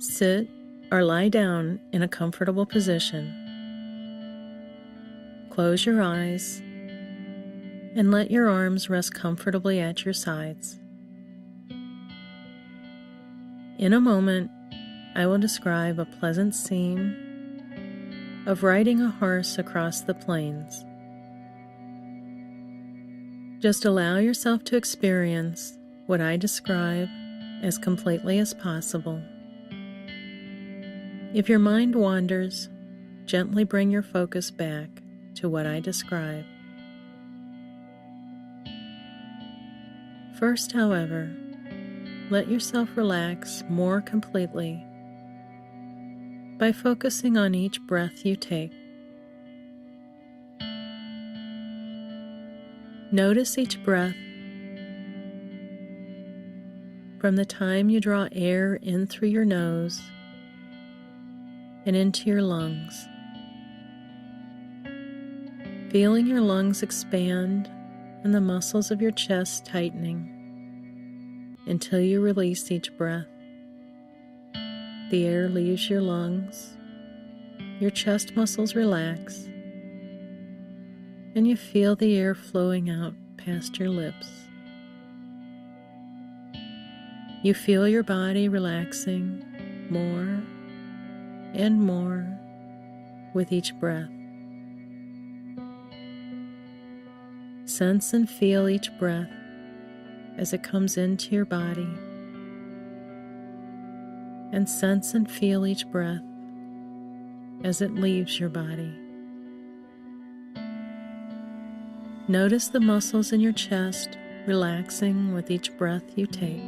Sit or lie down in a comfortable position. Close your eyes and let your arms rest comfortably at your sides. In a moment, I will describe a pleasant scene of riding a horse across the plains. Just allow yourself to experience what I describe as completely as possible. If your mind wanders, gently bring your focus back to what I describe. First, however, let yourself relax more completely by focusing on each breath you take. Notice each breath from the time you draw air in through your nose and into your lungs, feeling your lungs expand and the muscles of your chest tightening until you release each breath. The air leaves your lungs, your chest muscles relax, and you feel the air flowing out past your lips. You feel your body relaxing more and more with each breath. Sense and feel each breath as it comes into your body, and sense and feel each breath as it leaves your body. Notice the muscles in your chest relaxing with each breath you take.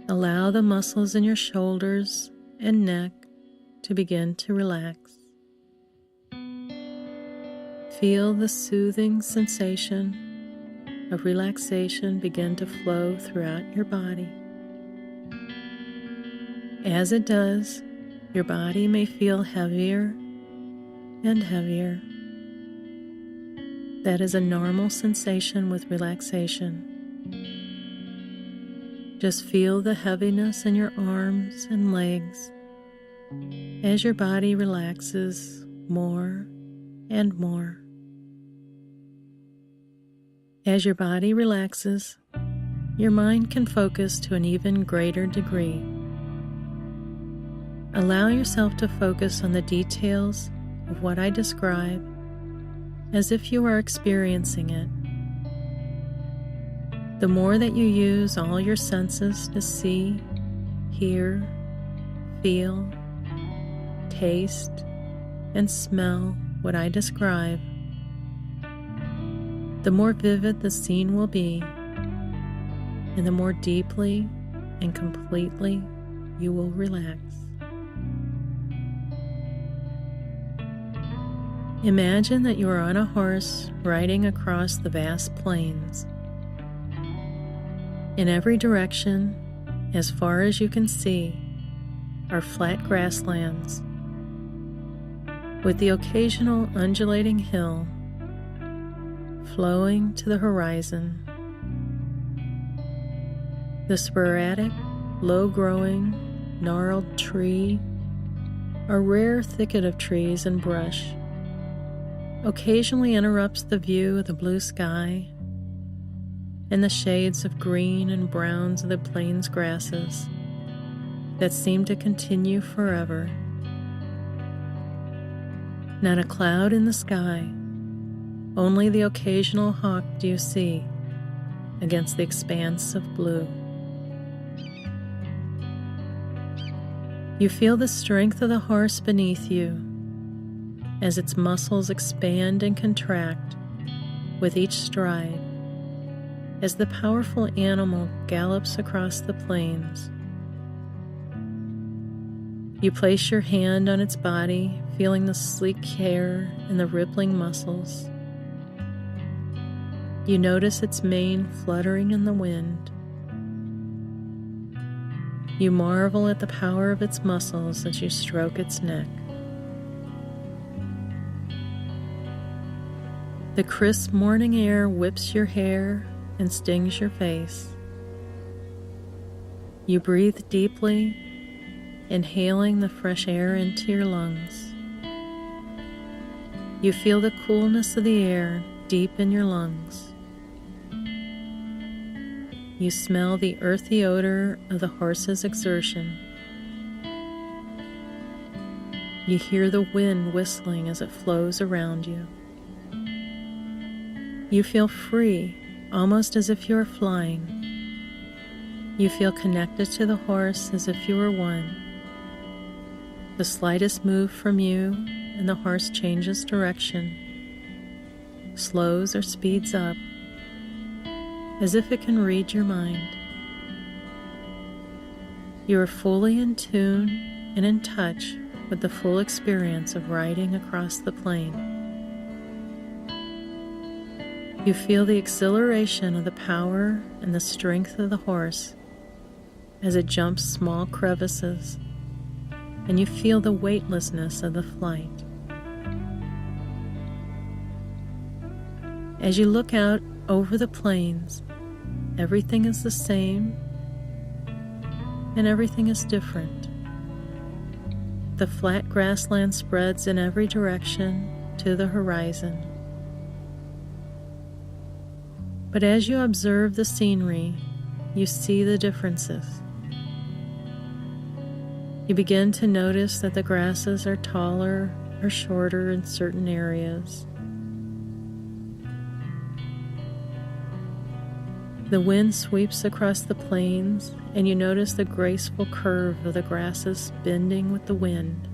Allow the muscles in your shoulders and neck to begin to relax. Feel the soothing sensation of relaxation begin to flow throughout your body. As it does, your body may feel heavier and heavier. That is a normal sensation with relaxation. Just feel the heaviness in your arms and legs as your body relaxes more and more. As your body relaxes, your mind can focus to an even greater degree. Allow yourself to focus on the details of what I describe as if you are experiencing it. The more that you use all your senses to see, hear, feel, taste, and smell what I describe, the more vivid the scene will be, and the more deeply and completely you will relax. Imagine that you are on a horse riding across the vast plains. In every direction, as far as you can see, are flat grasslands, with the occasional undulating hill flowing to the horizon. The sporadic, low-growing, gnarled tree, a rare thicket of trees and brush, occasionally interrupts the view of the blue sky and the shades of green and browns of the plains grasses that seem to continue forever. Not a cloud in the sky, only the occasional hawk do you see against the expanse of blue. You feel the strength of the horse beneath you as its muscles expand and contract with each stride, as the powerful animal gallops across the plains. You place your hand on its body, feeling the sleek hair and the rippling muscles. You notice its mane fluttering in the wind. You marvel at the power of its muscles as you stroke its neck. The crisp morning air whips your hair and stings your face. You breathe deeply, inhaling the fresh air into your lungs. You feel the coolness of the air deep in your lungs. You smell the earthy odor of the horse's exertion. You hear the wind whistling as it flows around you. You feel free, almost as if you are flying. You feel connected to the horse as if you were one. The slightest move from you and the horse changes direction, slows or speeds up, as if it can read your mind. You are fully in tune and in touch with the full experience of riding across the plain. You feel the exhilaration of the power and the strength of the horse as it jumps small crevices, and you feel the weightlessness of the flight. As you look out over the plains, everything is the same and everything is different. The flat grassland spreads in every direction to the horizon. But as you observe the scenery, you see the differences. You begin to notice that the grasses are taller or shorter in certain areas. The wind sweeps across the plains, and you notice the graceful curve of the grasses bending with the wind.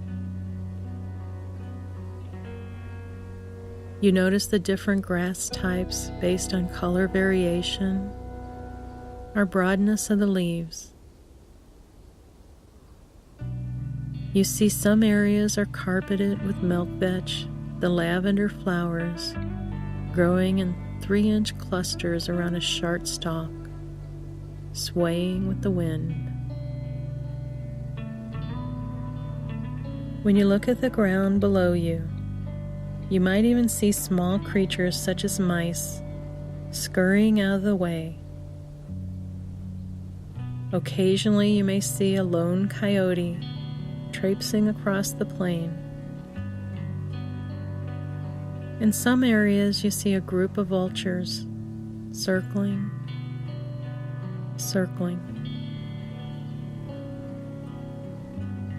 You notice the different grass types based on color variation or broadness of the leaves. You see some areas are carpeted with milk vetch, the lavender flowers, growing in 3-inch clusters around a short stalk, swaying with the wind. When you look at the ground below you, you might even see small creatures such as mice scurrying out of the way. Occasionally you may see a lone coyote traipsing across the plain. In some areas you see a group of vultures circling.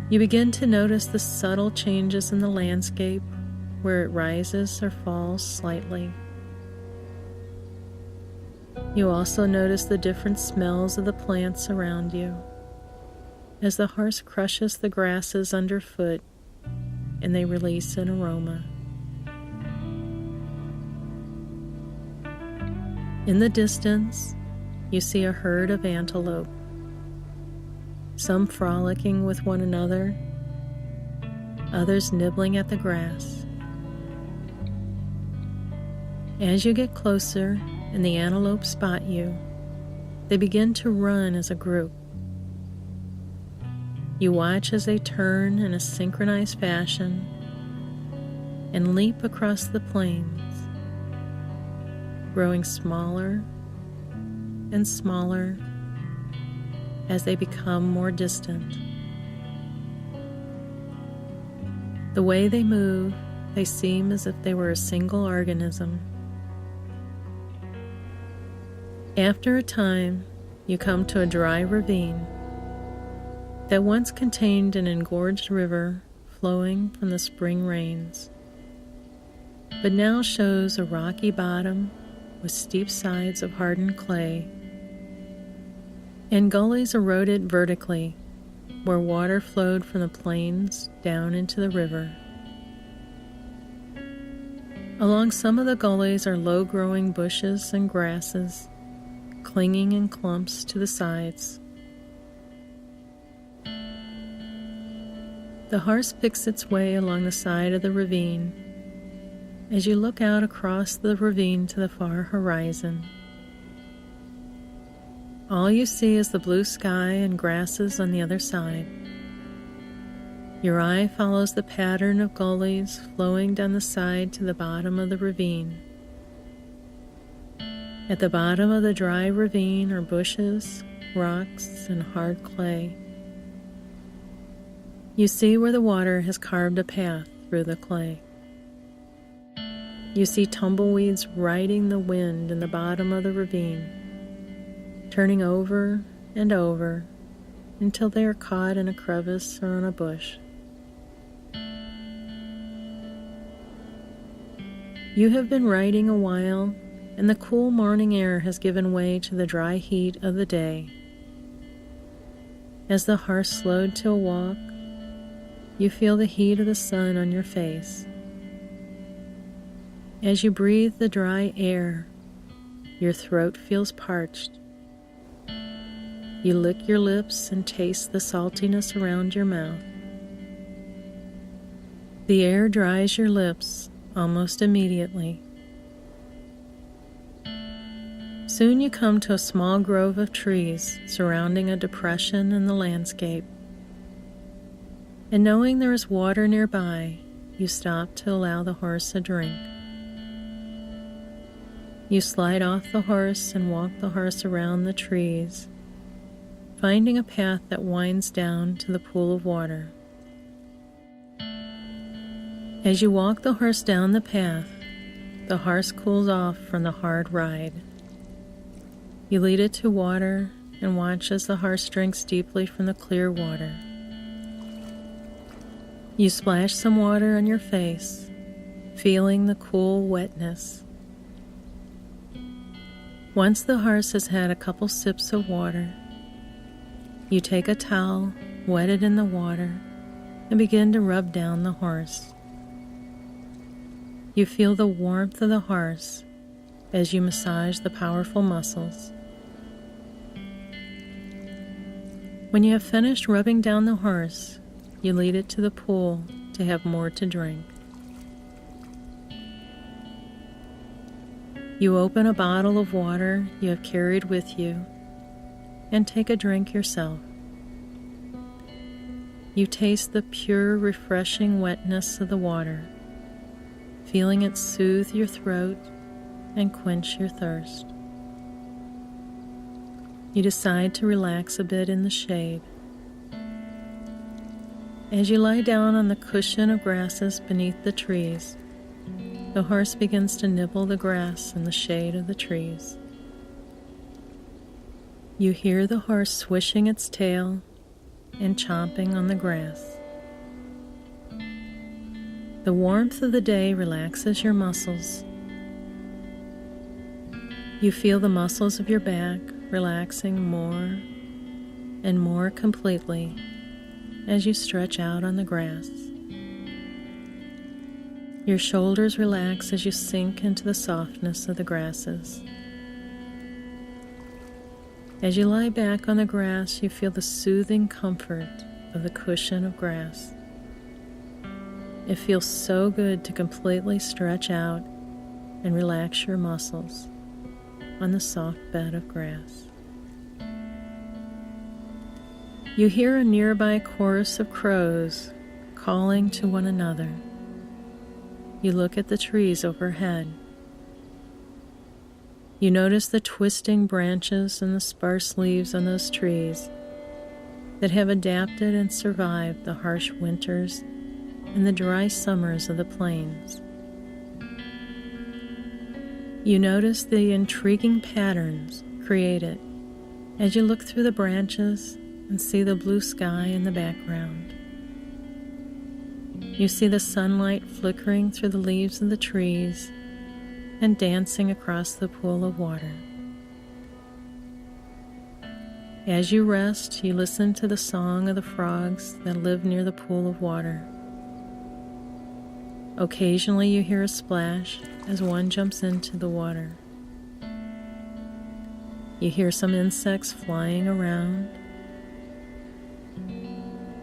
You begin to notice the subtle changes in the landscape where it rises or falls slightly. You also notice the different smells of the plants around you as the horse crushes the grasses underfoot and they release an aroma. In the distance, you see a herd of antelope, some frolicking with one another, others nibbling at the grass. As you get closer and the antelope spot you, they begin to run as a group. You watch as they turn in a synchronized fashion and leap across the plains, growing smaller and smaller as they become more distant. The way they move, they seem as if they were a single organism. After a time, you come to a dry ravine that once contained an engorged river flowing from the spring rains, but now shows a rocky bottom with steep sides of hardened clay and gullies eroded vertically where water flowed from the plains down into the river. Along some of the gullies are low-growing bushes and grasses, clinging in clumps to the sides. The horse picks its way along the side of the ravine as you look out across the ravine to the far horizon. All you see is the blue sky and grasses on the other side. Your eye follows the pattern of gullies flowing down the side to the bottom of the ravine. At the bottom of the dry ravine are bushes, rocks, and hard clay. You see where the water has carved a path through the clay. You see tumbleweeds riding the wind in the bottom of the ravine, turning over and over until they are caught in a crevice or on a bush. You have been riding a while, and the cool morning air has given way to the dry heat of the day. As the horse slowed to a walk, you feel the heat of the sun on your face. As you breathe the dry air, your throat feels parched. You lick your lips and taste the saltiness around your mouth. The air dries your lips almost immediately. Soon you come to a small grove of trees surrounding a depression in the landscape. And knowing there is water nearby, you stop to allow the horse a drink. You slide off the horse and walk the horse around the trees, finding a path that winds down to the pool of water. As you walk the horse down the path, the horse cools off from the hard ride. You lead it to water and watch as the horse drinks deeply from the clear water. You splash some water on your face, feeling the cool wetness. Once the horse has had a couple sips of water, you take a towel, wet it in the water, and begin to rub down the horse. You feel the warmth of the horse as you massage the powerful muscles. When you have finished rubbing down the horse, you lead it to the pool to have more to drink. You open a bottle of water you have carried with you and take a drink yourself. You taste the pure, refreshing wetness of the water, feeling it soothe your throat and quench your thirst. You decide to relax a bit in the shade. As you lie down on the cushion of grasses beneath the trees, the horse begins to nibble the grass in the shade of the trees. You hear the horse swishing its tail and chomping on the grass. The warmth of the day relaxes your muscles. You feel the muscles of your back relaxing more and more completely as you stretch out on the grass. Your shoulders relax as you sink into the softness of the grasses. As you lie back on the grass, you feel the soothing comfort of the cushion of grass. It feels so good to completely stretch out and relax your muscles on the soft bed of grass. You hear a nearby chorus of crows calling to one another. You look at the trees overhead. You notice the twisting branches and the sparse leaves on those trees that have adapted and survived the harsh winters and the dry summers of the plains. You notice the intriguing patterns created as you look through the branches and see the blue sky in the background. You see the sunlight flickering through the leaves of the trees and dancing across the pool of water. As you rest, you listen to the song of the frogs that live near the pool of water. Occasionally you hear a splash as one jumps into the water. You hear some insects flying around.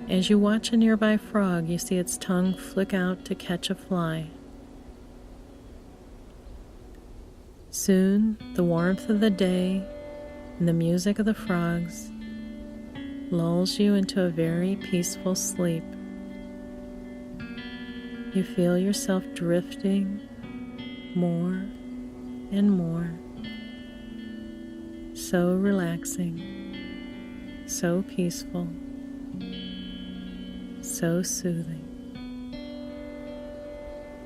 As you watch a nearby frog, you see its tongue flick out to catch a fly. Soon, the warmth of the day and the music of the frogs lulls you into a very peaceful sleep. You feel yourself drifting more and more, so relaxing. so peaceful, so soothing.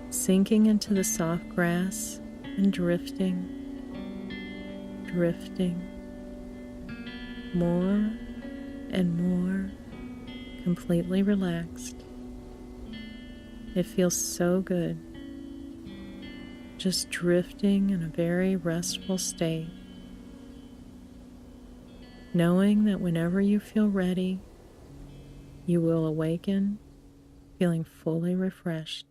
Sinking into the soft grass and drifting, more and more completely relaxed. It feels so good, just drifting in a very restful state, knowing that whenever you feel ready, you will awaken feeling fully refreshed.